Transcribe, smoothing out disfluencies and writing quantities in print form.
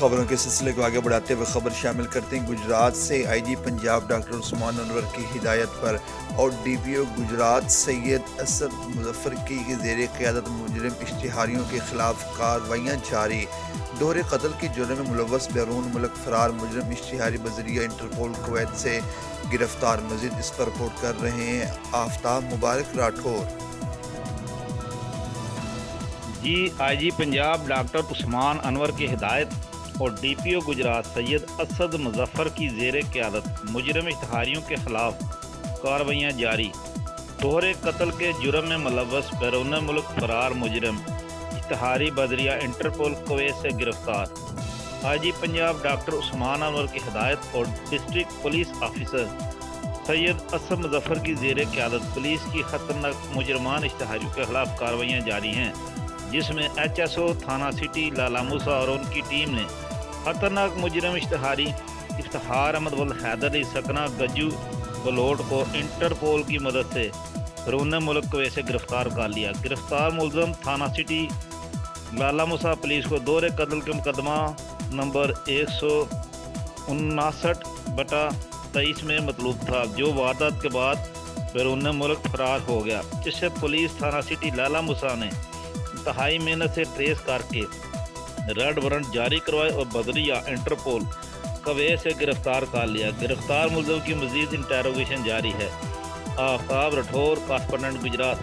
खबरों के सिलसिले को आगे बढ़ाते हुए खबर शामिल करते हैं। गुजरात से आईजी पंजाब डॉक्टर उस्मान अनवर की हिदायत पर और डीपीओ गुजरात सैयद असद मुजफ्फर की ज़ेर क़यादत मुजरिम इश्तिहारियों के खिलाफ कार्रवाइयाँ जारी। दोहरे कत्ल के जुर्म में मुलव्वस बैरून मुल्क फरार मुजरिम इश्तिहारी बजरिया इंटरपोल कुवैत से गिरफ्तार। मज़ीद इस पर रिपोर्ट कर रहे हैं आफ्ताब मुबारक राठौर। जी आईजी पंजाब डॉक्टर उस्मान अनवर की हिदायत और डीपीओ गुजरात सैयद असद मुजफ्फर की ज़ेर क़यादत मुजरिम इश्तिहारियों के खिलाफ कार्रवाइयाँ जारी। दोहरे कत्ल के जुर्म में मुलव्वस बैरून मुल्क फरार मुजरिम इश्तिहारी बदरिया इंटरपोल कुवैत से गिरफ्तार। आईजी पंजाब डॉक्टर उस्मान अनवर की हिदायत और district police officer Syed Asad Muzaffar की ज़ेर क़यादत पुलिस की खतरनाक मुजरमान इश्तिहारियों के खिलाफ कार्रवाइयाँ जारी हैं, जिसमें HSO थाना सिटी लाला मूसा और उनकी टीम ने खतरनाक मुजरम इश्तिहारी इफ्तिखार अहमद वल हैदर अली सकना गज्जू बलोट को इंटरपोल की मदद से बैरून मुल्क कुवैत से गिरफ्तार कर लिया। गिरफ्तार मुलजम थाना सिटी लाला मूसा पुलिस को दोहरे कत्ल के मुकदमा नंबर 159/23 में मतलूब था, जो वारदात के बाद बैरून मुल्क फरार हो गया, जिससे पुलिस थाना सिटी लाला मूसा ने इंतहाई मेहनत से ट्रेस करके रेड वारंट जारी करवाए और बदरिया इंटरपोल कुवैत से गिरफ्तार कर लिया। गिरफ्तार मुलज़िम की मज़ीद इंटेरोगेशन जारी है। आफ्ताब राठौर, कॉरेस्पोंडेंट गुजरात।